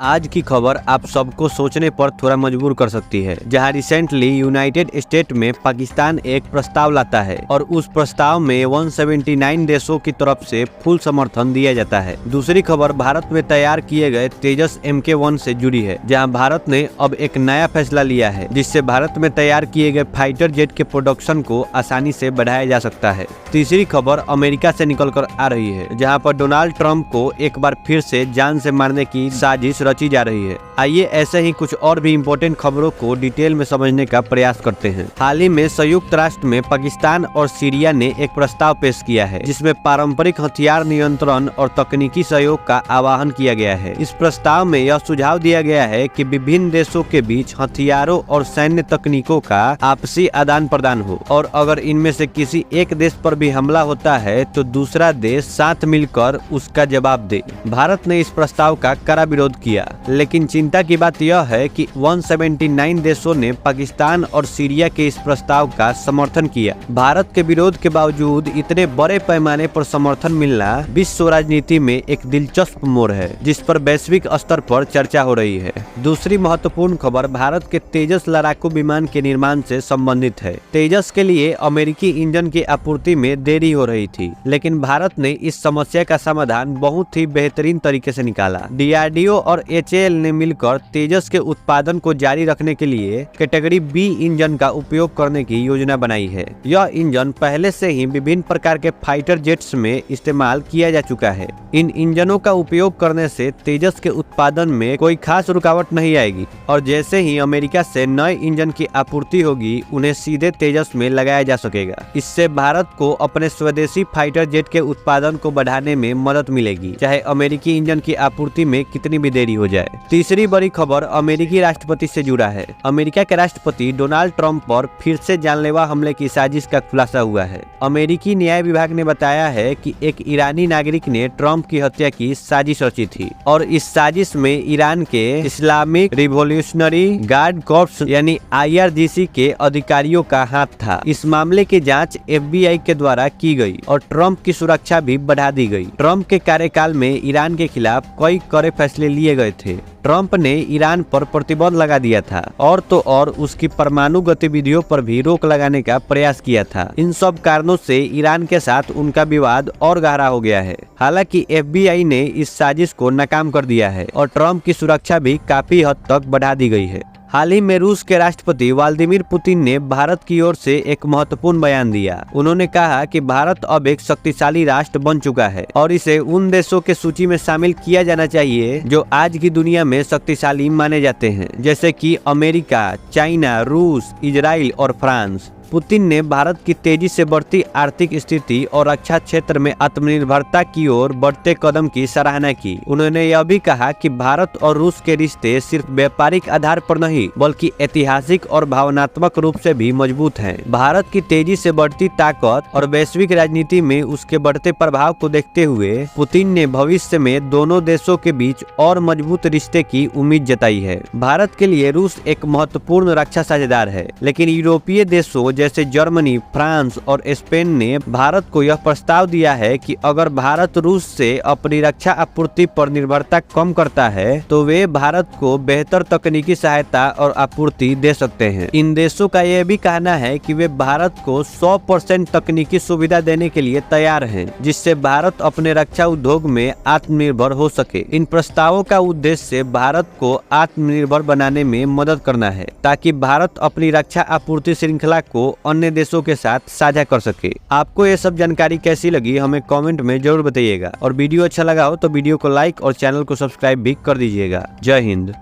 आज की खबर आप सबको सोचने पर थोड़ा मजबूर कर सकती है, जहां रिसेंटली यूनाइटेड स्टेट में पाकिस्तान एक प्रस्ताव लाता है और उस प्रस्ताव में 179 देशों की तरफ से फुल समर्थन दिया जाता है। दूसरी खबर भारत में तैयार किए गए तेजस MK1 से जुड़ी है, जहां भारत ने अब एक नया फैसला लिया है, जिससे भारत में तैयार किए गए फाइटर जेट के प्रोडक्शन को आसानी से बढ़ाया जा सकता है। तीसरी खबर अमेरिका से निकल कर आ रही है, जहाँ पर डोनाल्ड ट्रंप को एक बार फिर से जान से मारने की साजिश रची जा रही है। आइए ऐसे ही कुछ और भी इम्पोर्टेंट खबरों को डिटेल में समझने का प्रयास करते हैं। हाल ही में संयुक्त राष्ट्र में पाकिस्तान और सीरिया ने एक प्रस्ताव पेश किया है, जिसमें पारंपरिक हथियार नियंत्रण और तकनीकी सहयोग का आह्वान किया गया है। इस प्रस्ताव में यह सुझाव दिया गया है कि विभिन्न देशों के बीच हथियारों और सैन्य तकनीकों का आपसी आदान प्रदान हो, और अगर इनमें से किसी एक देश पर भी हमला होता है तो दूसरा देश साथ मिलकर उसका जवाब दे। भारत ने इस प्रस्ताव का कड़ा विरोध किया, लेकिन चिंता की बात यह है कि 179 देशों ने पाकिस्तान और सीरिया के इस प्रस्ताव का समर्थन किया। भारत के विरोध के बावजूद इतने बड़े पैमाने पर समर्थन मिलना विश्व राजनीति में एक दिलचस्प मोड़ है, जिस पर वैश्विक स्तर पर चर्चा हो रही है। दूसरी महत्वपूर्ण खबर भारत के तेजस लड़ाकू विमान के निर्माण से संबंधित है। तेजस के लिए अमेरिकी इंजन की आपूर्ति में देरी हो रही थी, लेकिन भारत ने इस समस्या का समाधान बहुत ही बेहतरीन तरीके से निकाला। DRDO और HAL ने मिलकर तेजस के उत्पादन को जारी रखने के लिए कैटेगरी B इंजन का उपयोग करने की योजना बनाई है। यह इंजन पहले से ही विभिन्न प्रकार के फाइटर जेट्स में इस्तेमाल किया जा चुका है। इन इंजनों का उपयोग करने से तेजस के उत्पादन में कोई खास रुकावट नहीं आएगी, और जैसे ही अमेरिका से नए इंजन की आपूर्ति होगी, उन्हें सीधे तेजस में लगाया जा सकेगा। इससे भारत को अपने स्वदेशी फाइटर जेट के उत्पादन को बढ़ाने में मदद मिलेगी, चाहे अमेरिकी इंजन की आपूर्ति में कितनी भी देरी हो जाए। तीसरी बड़ी खबर अमेरिकी राष्ट्रपति से जुड़ा है। अमेरिका के राष्ट्रपति डोनाल्ड ट्रंप पर फिर से जानलेवा हमले की साजिश का खुलासा हुआ है। अमेरिकी न्याय विभाग ने बताया है कि एक ईरानी नागरिक ने ट्रंप की हत्या की साजिश रची थी, और इस साजिश में ईरान के इस्लामिक रिवॉल्यूशनरी गार्ड कॉर्प्स यानी IRGC के अधिकारियों का हाथ था। इस मामले की जांच FBI के द्वारा की गई और ट्रंप की सुरक्षा भी बढ़ा दी गई। ट्रंप के कार्यकाल में ईरान के खिलाफ कई कड़े फैसले लिए गए थे। ट्रंप ने ईरान पर प्रतिबंध लगा दिया था, और तो और उसकी परमाणु गतिविधियों पर भी रोक लगाने का प्रयास किया था। इन सब कारणों से ईरान के साथ उनका विवाद और गहरा हो गया है। हालांकि FBI ने इस साजिश को नाकाम कर दिया है और ट्रंप की सुरक्षा भी काफी हद तक बढ़ा दी गई है। हाल ही में रूस के राष्ट्रपति व्लादिमीर पुतिन ने भारत की ओर से एक महत्वपूर्ण बयान दिया। उन्होंने कहा कि भारत अब एक शक्तिशाली राष्ट्र बन चुका है और इसे उन देशों के सूची में शामिल किया जाना चाहिए जो आज की दुनिया में शक्तिशाली माने जाते हैं, जैसे कि अमेरिका, चाइना, रूस, इजराइल और फ्रांस। पुतिन ने भारत की तेजी से बढ़ती आर्थिक स्थिति और रक्षा क्षेत्र में आत्मनिर्भरता की ओर बढ़ते कदम की सराहना की। उन्होंने यह भी कहा कि भारत और रूस के रिश्ते सिर्फ व्यापारिक आधार पर नहीं, बल्कि ऐतिहासिक और भावनात्मक रूप से भी मजबूत हैं। भारत की तेजी से बढ़ती ताकत और वैश्विक राजनीति में उसके बढ़ते प्रभाव को देखते हुए पुतिन ने भविष्य में दोनों देशों के बीच और मजबूत रिश्ते की उम्मीद जताई है। भारत के लिए रूस एक महत्वपूर्ण रक्षा साझेदार है, लेकिन यूरोपीय देशों जैसे जर्मनी, फ्रांस और स्पेन ने भारत को यह प्रस्ताव दिया है कि अगर भारत रूस से अपनी रक्षा आपूर्ति पर निर्भरता कम करता है तो वे भारत को बेहतर तकनीकी सहायता और आपूर्ति दे सकते हैं। इन देशों का यह भी कहना है कि वे भारत को 100% तकनीकी सुविधा देने के लिए तैयार हैं, जिससे भारत अपने रक्षा उद्योग में आत्मनिर्भर हो सके। इन प्रस्तावों का उद्देश्य भारत को आत्मनिर्भर बनाने में मदद करना है, ताकि भारत अपनी रक्षा आपूर्ति श्रृंखला को अन्य देशों के साथ साझा कर सके। आपको ये सब जानकारी कैसी लगी हमें कमेंट में जरूर बताइएगा, और वीडियो अच्छा लगा हो तो वीडियो को लाइक और चैनल को सब्सक्राइब भी कर दीजिएगा। जय हिंद।